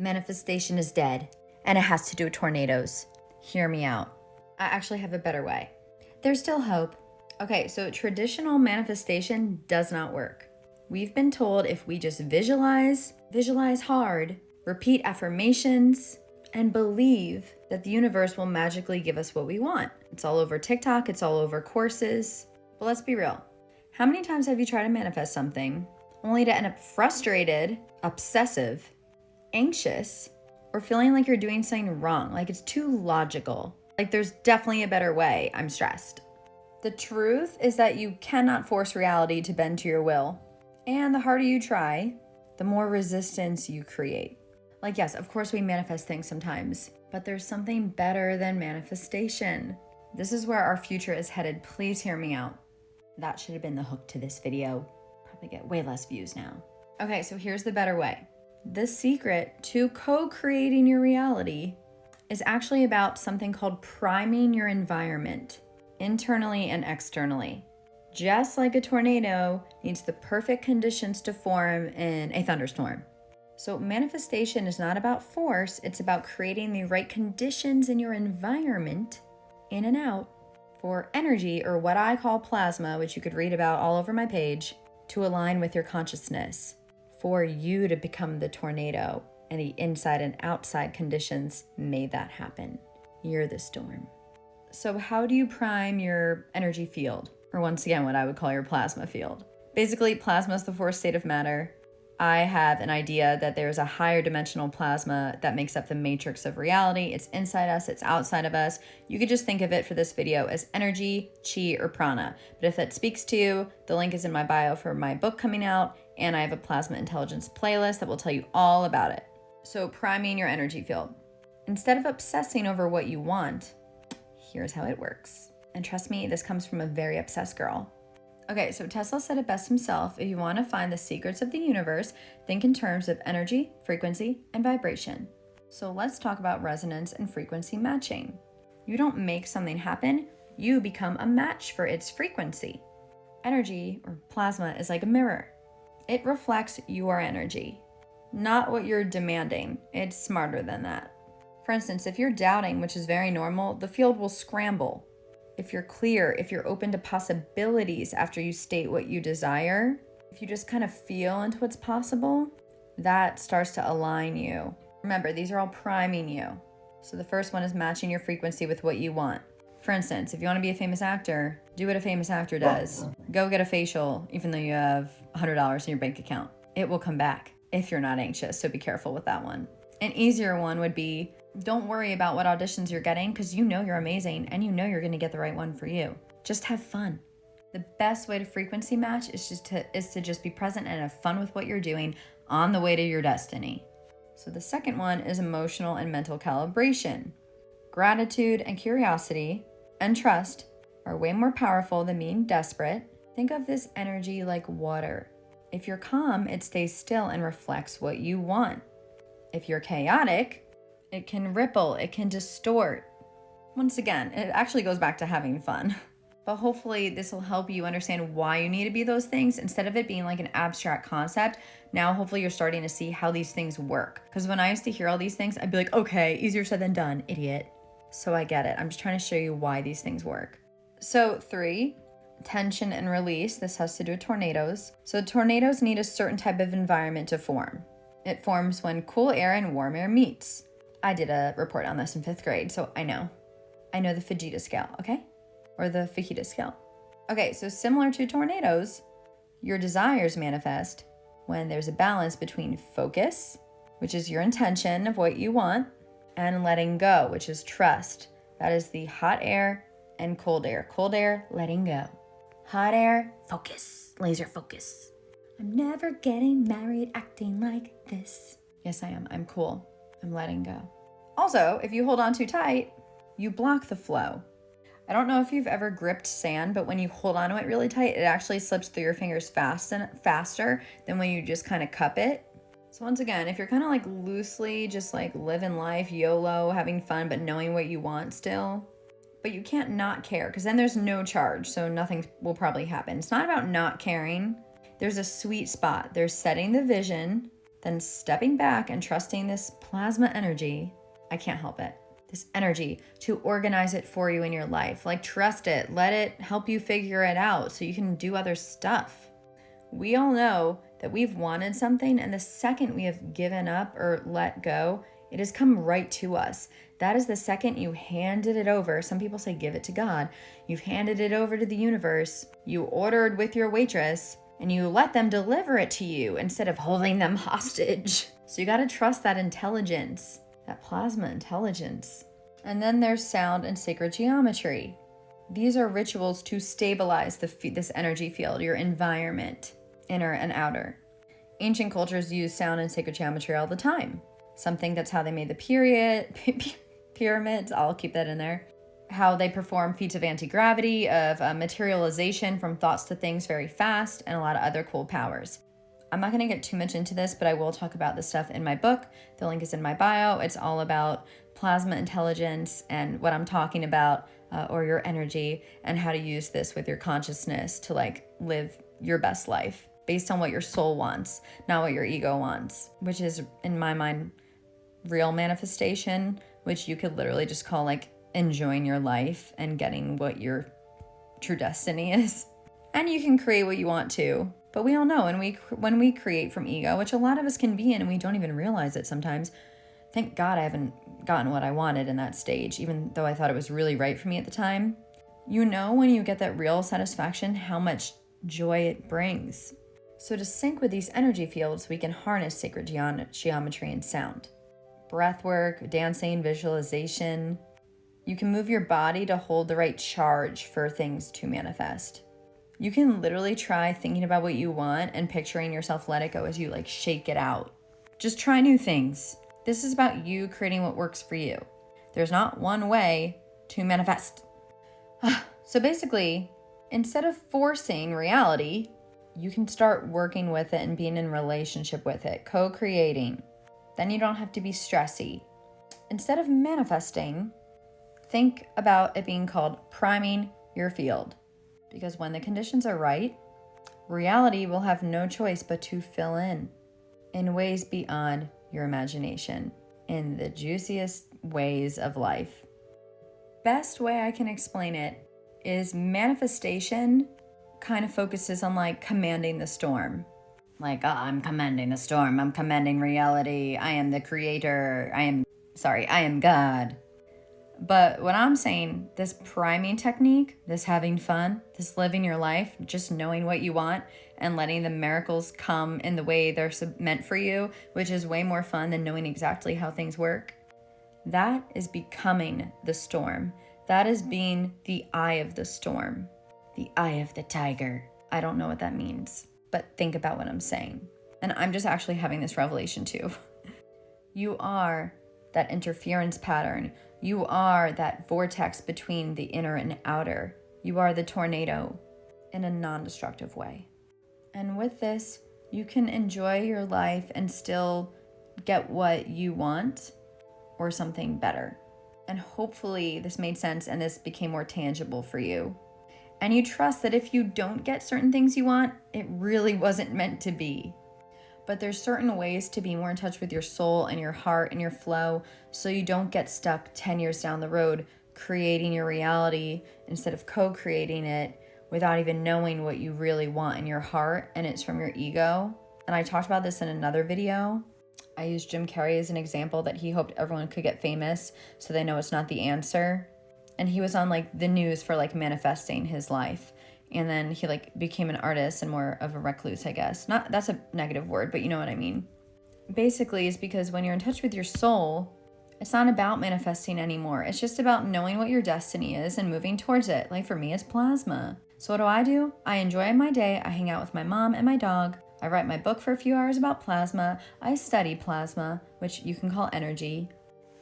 Manifestation is dead, and it has to do with tornadoes. Hear me out. I actually have a better way. There's still hope. Okay, so traditional manifestation does not work. We've been told if we just visualize hard, repeat affirmations, and believe that the universe will magically give us what we want. It's all over TikTok, it's all over courses. But let's be real. How many times have you tried to manifest something only to end up frustrated, obsessive, anxious, or feeling like you're doing something wrong, like it's too logical, like there's definitely a better way, I'm stressed? The truth is that you cannot force reality to bend to your will. And the harder you try, the more resistance you create. Like, yes, of course we manifest things sometimes, but there's something better than manifestation. This is where our future is headed. Please hear me out. That should have been the hook to this video. Probably get way less views now. Okay, so here's the better way. The secret to co-creating your reality is actually about something called priming your environment, internally and externally. Just like a tornado needs the perfect conditions to form in a thunderstorm. So manifestation is not about force, it's about creating the right conditions in your environment, in and out, for energy, or what I call plasma, which you could read about all over my page, to align with your consciousness, for you to become the tornado, and the inside and outside conditions made that happen. You're the storm. So how do you prime your energy field? Or once again, what I would call your plasma field. Basically, plasma is the fourth state of matter. I have an idea that there's a higher dimensional plasma that makes up the matrix of reality. It's inside us, it's outside of us. You could just think of it for this video as energy, chi, or prana. But if that speaks to you, the link is in my bio for my book coming out, and I have a plasma intelligence playlist that will tell you all about it. So priming your energy field. Instead of obsessing over what you want, here's how it works. And trust me, this comes from a very obsessed girl. Okay, so Tesla said it best himself. If you want to find the secrets of the universe, think in terms of energy, frequency, and vibration. So let's talk about resonance and frequency matching. You don't make something happen, you become a match for its frequency. Energy, or plasma, is like a mirror. It reflects your energy, not what you're demanding. It's smarter than that. For instance, if you're doubting, which is very normal, the field will scramble. If you're clear, if you're open to possibilities after you state what you desire, if you just kind of feel into what's possible, that starts to align you. Remember, these are all priming you. So the first one is matching your frequency with what you want. For instance, if you want to be a famous actor, do what a famous actor does. Go get a facial, even though you have $100 in your bank account. It will come back if you're not anxious, so be careful with that one. An easier one would be, don't worry about what auditions you're getting because you know you're amazing and you know you're going to get the right one for you. Just have fun. The best way to frequency match is to just be present and have fun with what you're doing on the way to your destiny. So the second one is emotional and mental calibration. Gratitude and curiosity and trust are way more powerful than being desperate. Think of this energy like water. If you're calm, it stays still and reflects what you want. If you're chaotic, it can ripple, it can distort. Once again, it actually goes back to having fun. But hopefully this will help you understand why you need to be those things instead of it being like an abstract concept. Now, hopefully you're starting to see how these things work. Because when I used to hear all these things, I'd be like, okay, easier said than done, idiot. So I get it. I'm just trying to show you why these things work. So 3, tension and release. This has to do with tornadoes. So tornadoes need a certain type of environment to form. It forms when cool air and warm air meets. I did a report on this in 5th grade, so I know the Fajita scale, okay? Or the fajita scale. Okay, so similar to tornadoes, your desires manifest when there's a balance between focus, which is your intention of what you want, and letting go, which is trust. That is the hot air and cold air. Cold air, letting go. Hot air, focus, laser focus. I'm never getting married acting like this. Yes, I am. I'm cool. I'm letting go. Also, if you hold on too tight, you block the flow. I don't know if you've ever gripped sand, but when you hold on to it really tight, it actually slips through your fingers faster than when you just kind of cup it. So once again, if you're kind of like loosely just like living life, YOLO, having fun, but knowing what you want still, but you can't not care because then there's no charge, so nothing will probably happen. It's not about not caring. There's a sweet spot. There's setting the vision then stepping back and trusting this plasma energy, I can't help it, this energy to organize it for you in your life. Like, trust it, let it help you figure it out so you can do other stuff. We all know that we've wanted something, and the second we have given up or let go, it has come right to us. That is the second you handed it over. Some people say give it to God. You've handed it over to the universe. You ordered with your waitress, and you let them deliver it to you instead of holding them hostage. So you got to trust that intelligence, that plasma intelligence. And then there's sound and sacred geometry. These are rituals to stabilize this energy field, your environment, inner and outer. Ancient cultures use sound and sacred geometry all the time. Something that's how they made the pyramids, I'll keep that in there. How they perform feats of anti-gravity, of materialization from thoughts to things very fast, and a lot of other cool powers. I'm not going to get too much into this, but I will talk about this stuff in my book. The link is in my bio. It's all about plasma intelligence and what I'm talking about, or your energy, and how to use this with your consciousness to like live your best life based on what your soul wants, not what your ego wants, which is, in my mind, real manifestation, which you could literally just call like enjoying your life and getting what your true destiny is. And you can create what you want to, but we all know when we create from ego, which a lot of us can be in and we don't even realize it sometimes. Thank God I haven't gotten what I wanted in that stage, even though I thought it was really right for me at the time. You know, when you get that real satisfaction, how much joy it brings. So to sync with these energy fields, we can harness sacred geometry and sound. Breath work, dancing, visualization. You can move your body to hold the right charge for things to manifest. You can literally try thinking about what you want and picturing yourself let it go as you like shake it out. Just try new things. This is about you creating what works for you. There's not one way to manifest. So basically, instead of forcing reality, you can start working with it and being in relationship with it, co-creating. Then you don't have to be stressy. Instead of manifesting, think about it being called priming your field. Because when the conditions are right, reality will have no choice but to fill in ways beyond your imagination, in the juiciest ways of life. Best way I can explain it is manifestation kind of focuses on like commanding the storm. Like, oh, I'm commanding the storm. I'm commanding reality. I am the creator. I am God. But what I'm saying, this priming technique, this having fun, this living your life, just knowing what you want and letting the miracles come in the way they're meant for you, which is way more fun than knowing exactly how things work. That is becoming the storm. That is being the eye of the storm, the eye of the tiger. I don't know what that means, but think about what I'm saying. And I'm just actually having this revelation too. You are that interference pattern. You are that vortex between the inner and outer. You are the tornado in a non-destructive way. And with this, you can enjoy your life and still get what you want or something better. And hopefully this made sense and this became more tangible for you. And you trust that if you don't get certain things you want, it really wasn't meant to be. But there's certain ways to be more in touch with your soul and your heart and your flow so you don't get stuck 10 years down the road creating your reality instead of co-creating it without even knowing what you really want in your heart and it's from your ego. And I talked about this in another video. I used Jim Carrey as an example that he hoped everyone could get famous so they know it's not the answer. And he was on like the news for like manifesting his life. And then he like became an artist and more of a recluse, I guess. Not, that's a negative word, but you know what I mean. Basically, it's because when you're in touch with your soul, it's not about manifesting anymore. It's just about knowing what your destiny is and moving towards it. Like for me, it's plasma. So what do? I enjoy my day. I hang out with my mom and my dog. I write my book for a few hours about plasma. I study plasma, which you can call energy.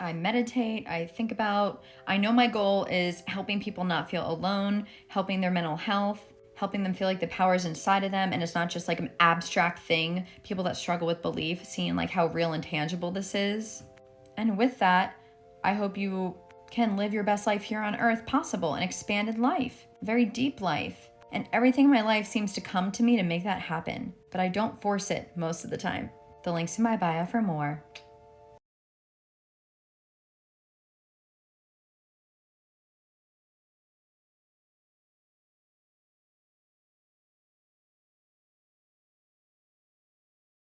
I meditate, I know my goal is helping people not feel alone, helping their mental health, helping them feel like the power is inside of them and it's not just like an abstract thing, people that struggle with belief, seeing like how real and tangible this is. And with that, I hope you can live your best life here on earth possible, an expanded life, very deep life. And everything in my life seems to come to me to make that happen, but I don't force it most of the time. The link's in my bio for more.